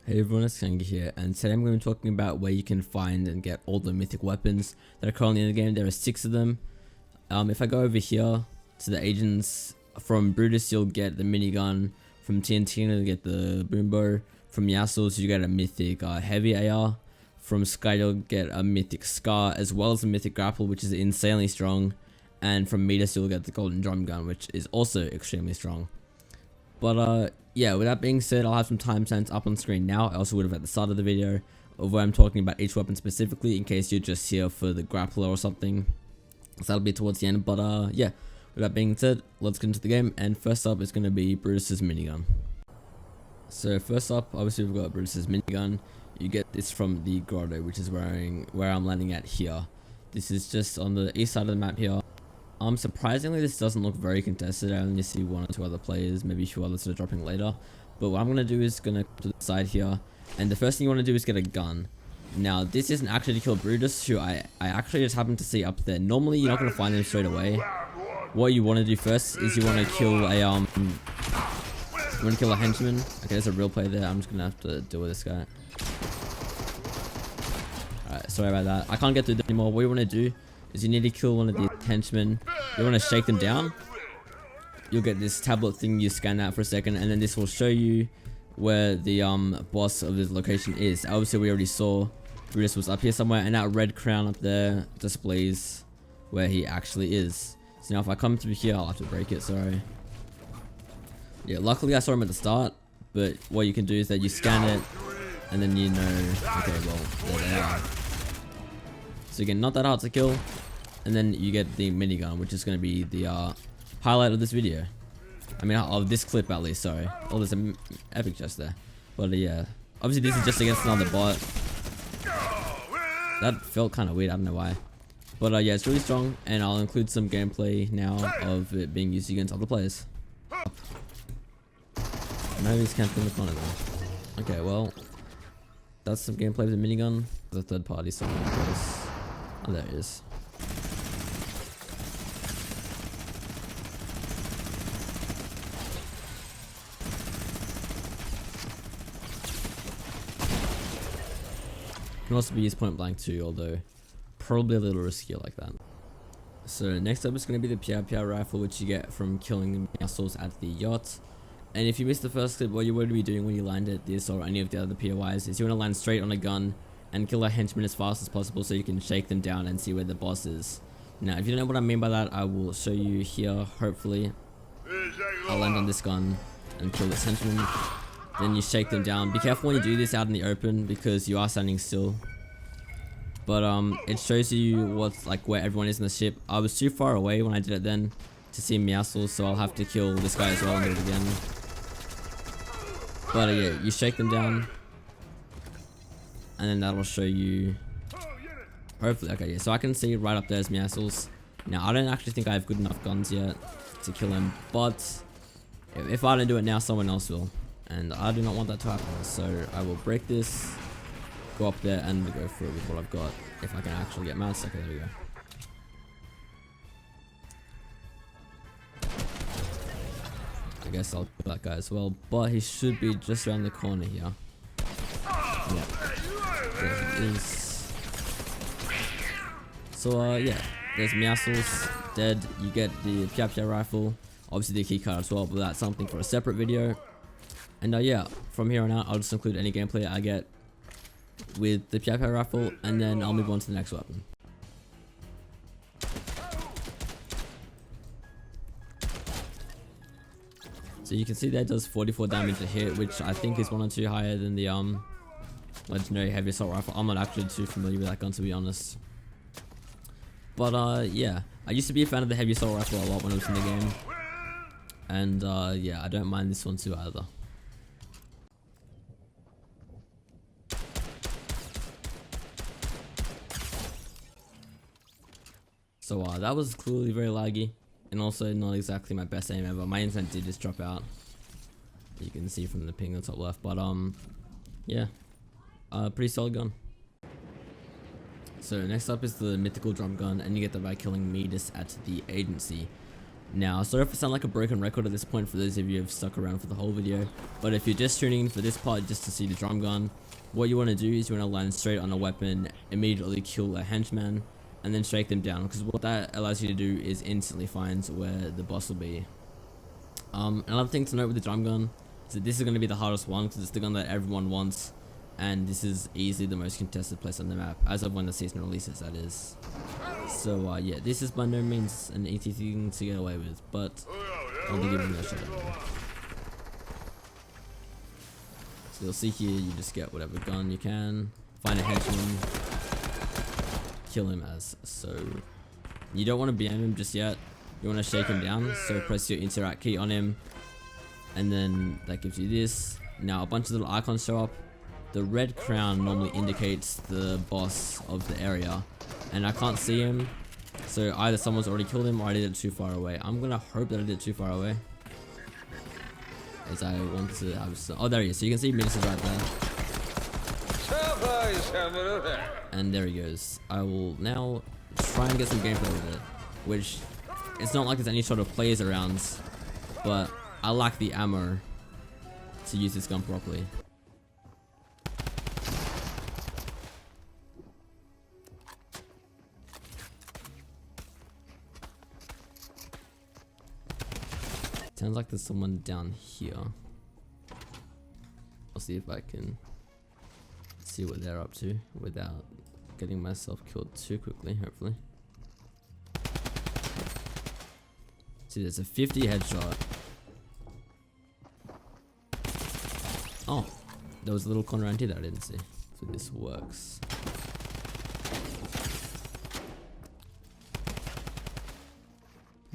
Hey everyone, it's Kanga here, and today I'm going to be talking about where you can find and get all the mythic weapons that are currently in the game. There are 6 of them. If I go over here to the agents, from Brutus you'll get the minigun, from TNT you'll get the boombow, from Yassos you get a mythic heavy AR, from Sky you'll get a mythic Scar, as well as a mythic grapple, which is insanely strong, and from Midas you'll get the golden drum gun, which is also extremely strong. But yeah, with that being said, I'll have some timestamps up on screen now. I also would have at the start of the video of where I'm talking about each weapon specifically, in case you're just here for the grappler or something. So that'll be towards the end. But yeah, with that being said, let's get into the game. And first up is going to be Brutus's minigun. So first up, obviously we've got Brutus's minigun. You get this from the grotto, which is where I'm landing at here. This is just on the east side of the map here. Surprisingly, this doesn't look very contested. I only see 1 or 2 other players, maybe a few others that are dropping later. But what I'm going to do is going to come to the side here, and the first thing you want to do is get a gun. Now, this isn't actually to kill Brutus, who I actually just happened to see up there. Normally, you're not going to find him straight away. What you want to do first is you want to kill a henchman. Okay, there's a real player there. I'm just going to have to deal with this guy. Alright, sorry about that. I can't get through that anymore. What you want to do is you need to kill one of these henchmen. You want to shake them down. You'll get this tablet thing. You scan that for a second, and then this will show you where the boss of this location is. Obviously, we already saw Brutus was up here somewhere, and that red crown up there displays where he actually is. So now, if I come through here, I'll have to break it. Sorry. Yeah, luckily I saw him at the start, but what you can do is that you scan it, and then you know. Okay, well, there they are. So again, not that hard to kill, and then you get the minigun, which is going to be the highlight of this video. I mean, of this clip at least. Sorry. Oh, there's an epic chest there. But yeah, obviously this is just against another bot. That felt kind of weird. I don't know why. But yeah, it's really strong, and I'll include some gameplay now of it being used against other players. No, he's camping in the corner though. Okay, well, that's some gameplay with the minigun. There's a third party somewhere. Oh, there it is. Can also be used point blank too, although probably a little riskier like that. So next up is going to be the Piao rifle, which you get from killing the assholes at the yacht. And if you missed the first clip, what you want to be doing when you land at this or any of the other POIs is you want to land straight on a gun and kill a henchman as fast as possible, so you can shake them down and see where the boss is. Now, if you don't know what I mean by that, I will show you here. Hopefully, I'll land on this gun and kill this henchman. Then you shake them down. Be careful when you do this out in the open, because you are standing still. But it shows you what's like where everyone is in the ship. I was too far away when I did it then to see Meowsles, so I'll have to kill this guy as well and do it again. But yeah, you shake them down, and then that'll show you. Hopefully, okay, yeah. So I can see right up there is Meowsles. Now I don't actually think I have good enough guns yet to kill him, but if I don't do it now, someone else will, and I do not want that to happen. So I will break this, go up there, and go through it with what I've got. If I can actually get mats. Okay, there we go. I guess I'll kill that guy as well, but he should be just around the corner here. Yeah, there he is. So yeah, there's Meowsles dead. You get the Piao rifle, obviously the keycard as well, but that's something for a separate video. And yeah, from here on out, I'll just include any gameplay I get with the Piao rifle, and then I'll move on to the next weapon. So you can see that does 44 damage a hit, which I think is 1 or 2 higher than the legendary heavy assault rifle. I'm not actually too familiar with that gun, to be honest. But yeah, I used to be a fan of the heavy assault rifle a lot when I was in the game, and yeah, I don't mind this one too either. So that was clearly very laggy, and also not exactly my best aim ever. My internet did just drop out. You can see from the ping on the top left, but yeah, pretty solid gun. So next up is the mythical drum gun, and you get that by killing Midas at the agency. Now, sorry if I sound like a broken record at this point for those of you who have stuck around for the whole video, but if you're just tuning in for this part just to see the drum gun, what you want to do is you want to land straight on a weapon, immediately kill a henchman, and then shake them down, because what that allows you to do is instantly find where the boss will be. Another thing to note with the drum gun is that this is going to be the hardest one, because it's the gun that everyone wants, and this is easily the most contested place on the map, as of when the season releases, that is. So yeah, this is by no means an easy thing to get away with, but I'll be giving it a shot anyway. So you'll see here, you just get whatever gun you can, find a henchman, kill him as so. You don't want to BM him just yet, you want to shake him down, so press your interact key on him, and then that gives you this. Now a bunch of little icons show up. The red crown normally indicates the boss of the area, and I can't see him, so either someone's already killed him or I did it too far away. I'm gonna hope that I did it too far away, as I want to have some. Oh, there he is. So you can see Mythic is right there, and there he goes. I will now try and get some gameplay with it, which it's not like there's any sort of players around, but I lack the ammo to use this gun properly. Sounds like there's someone down here. I'll see if I can see what they're up to without getting myself killed too quickly, hopefully. See, there's a 50 headshot. Oh, there was a little corner around here that I didn't see. So this works.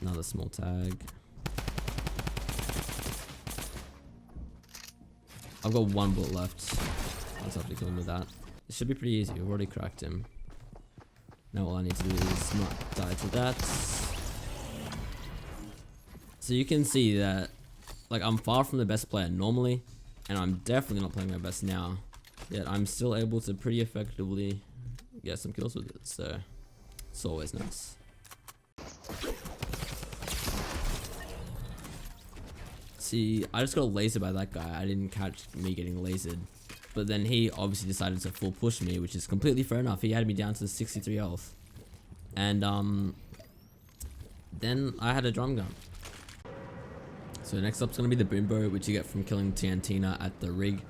Another small tag. I've got one bullet left. I'll have to kill him with that. It should be pretty easy. We've already cracked him. Now all I need to do is not die to that. So you can see that, like, I'm far from the best player normally, and I'm definitely not playing my best now. Yet I'm still able to pretty effectively get some kills with it. So it's always nice. See, I just got lasered by that guy. I didn't catch me getting lasered. But then he obviously decided to full push me, which is completely fair enough. He had me down to 63 health. And then I had a drum gun. So next up's going to be the Bluebird, which you get from killing Tiantina at the rig.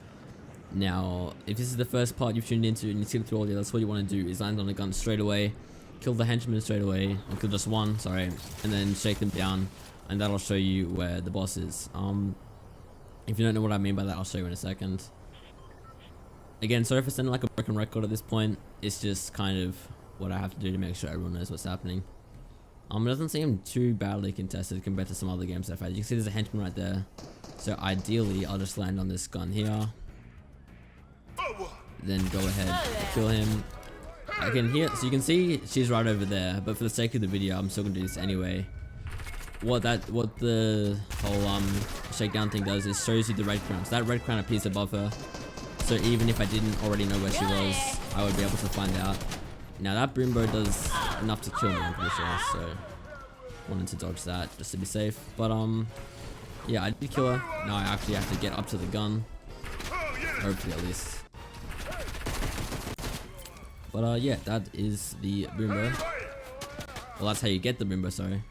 Now, if this is the first part you've tuned into and you skip through all the others, what you want to do is land on a gun straight away, kill the henchman straight away, or kill just one, sorry, and then shake them down. And that'll show you where the boss is. If you don't know what I mean by that, I'll show you in a second. Again, sorry for sounding like a broken record at this point. It's just kind of what I have to do to make sure everyone knows what's happening. It doesn't seem too badly contested compared to some other games I've had. You can see there's a henchman right there. So ideally, I'll just land on this gun here. Then go ahead, kill him. I can hear, so you can see she's right over there. But for the sake of the video, I'm still gonna do this anyway. What the whole shakedown thing does is shows you the red crown. So that red crown appears above her. So even if I didn't already know where she was, I would be able to find out. Now that Bluebird does enough to kill me, I'm pretty sure. So wanted to dodge that just to be safe. But yeah, I did kill her. Now I actually have to get up to the gun. Hopefully at least. But yeah, that is the Bluebird. Well, that's how you get the Bluebird, sorry.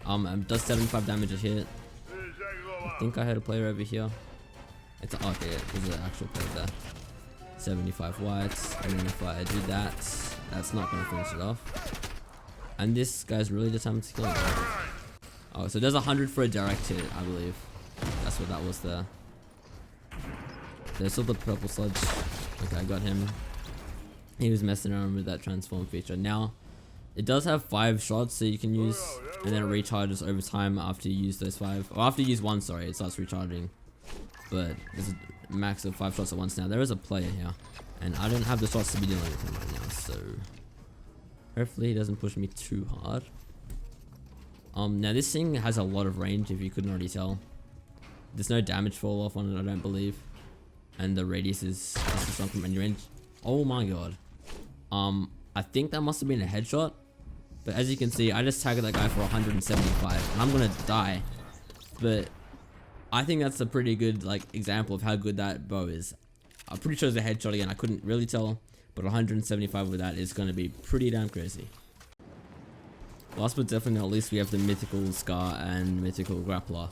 It does 75 damage a hit. I think I had a player over here. It's okay, yeah, there's an actual player there. 75 whites, and then if I do that, that's not gonna finish it off. And this guy's really determined to kill me. Oh, so there's 100 for a direct hit, I believe. That's what that was there. There's still the purple sludge. Okay, I got him. He was messing around with that transform feature. Now, it does have 5 shots so you can use, and then it recharges over time after you use those 5. Or after you use 1, sorry, it starts recharging. But there's a max of 5 shots at once now. There is a player here, and I don't have the shots to be dealing with him right now, so hopefully he doesn't push me too hard. Now this thing has a lot of range, if you couldn't already tell. There's no damage fall off on it, I don't believe. And the radius is from any range. Oh my god. I think that must have been a headshot. But as you can see, I just tagged that guy for 175 and I'm gonna die. But I think that's a pretty good like example of how good that bow is. I'm pretty sure it's a headshot again, I couldn't really tell, but 175 with that is gonna be pretty damn crazy. Last but definitely not least, we have the mythical Scar and mythical grappler.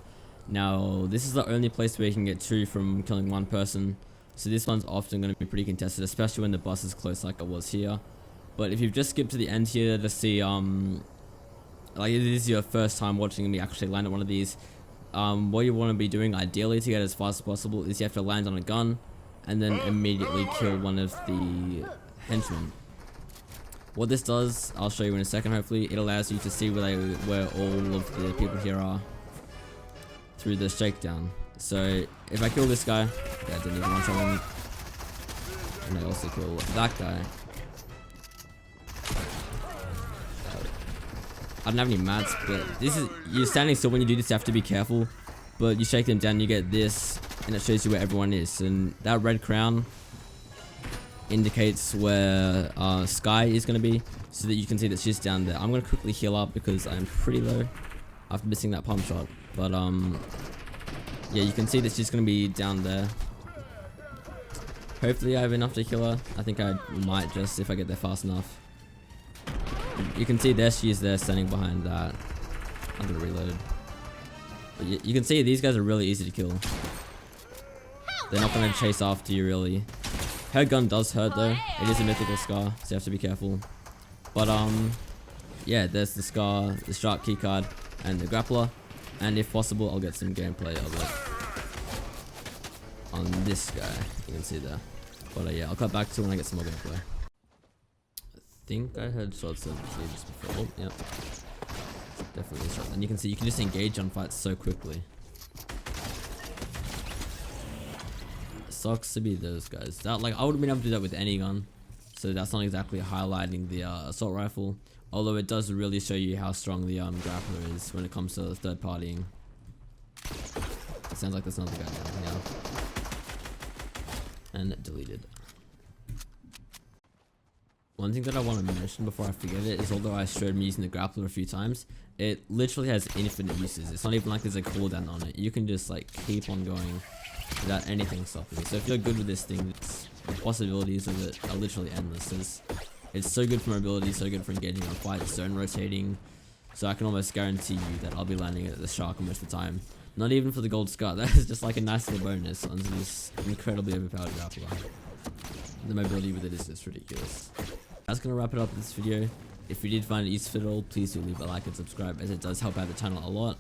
Now this is the only place where you can get 2 from killing 1 person, so this one's often going to be pretty contested, especially when the boss is close like I was here. But if you've just skipped to the end here to see like this is your first time watching me actually land at one of these, what you want to be doing ideally to get as fast as possible is you have to land on a gun and then immediately kill one of the henchmen. What this does, I'll show you in a second hopefully. It allows you to see where all of the people here are through the shakedown. So if I kill this guy, yeah, I didn't even one shot him, and I also kill that guy. I don't have any mats, but this is, you're standing still when you do this, you have to be careful. But you shake them down, you get this, and it shows you where everyone is. And that red crown indicates where Sky is going to be, so that you can see that she's down there. I'm going to quickly heal up because I'm pretty low after missing that pump shot. But yeah, you can see that she's going to be down there. Hopefully I have enough to kill her. I think I might just if I get there fast enough. You can see there she is there standing behind that. I'm going to reload. But you can see these guys are really easy to kill. They're not going to chase after you really. Her gun does hurt though. It is a mythical Scar, so you have to be careful. But yeah, there's the Scar, the shark keycard, and the grappler. And if possible, I'll get some gameplay of it on this guy. You can see there. But yeah, I'll cut back to when I get some more gameplay. I think I heard shots of these before. Oh, yep. Definitely a shot. And you can see you can just engage on fights so quickly. Sucks to be those guys. That, like, I would have been able to do that with any gun, so that's not exactly highlighting the assault rifle, although it does really show you how strong the grappler is when it comes to third partying. It sounds like there's another guy down here. And deleted. One thing that I want to mention before I forget it is, although I showed me using the grappler a few times, it literally has infinite uses. It's not even like there's a cooldown on it. You can just like keep on going without anything stopping you. So if you're good with this thing, the possibilities of it are literally endless. It's so good for mobility, so good for engaging on fights, zone rotating. So I can almost guarantee you that I'll be landing at the shark most of the time. Not even for the gold Scar. That is just like a nice little bonus onto this incredibly overpowered grappler. The mobility with it is just ridiculous. That's gonna wrap it up with this video. If you did find it useful at all, please do leave a like and subscribe, as it does help out the channel a lot.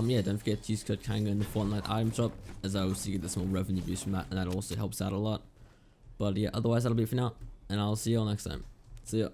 Yeah, don't forget to use code Kanga in the Fortnite item shop, as I also get the small revenue boost from that, and that also helps out a lot. But yeah, otherwise that'll be it for now, and I'll see you all next time. See ya.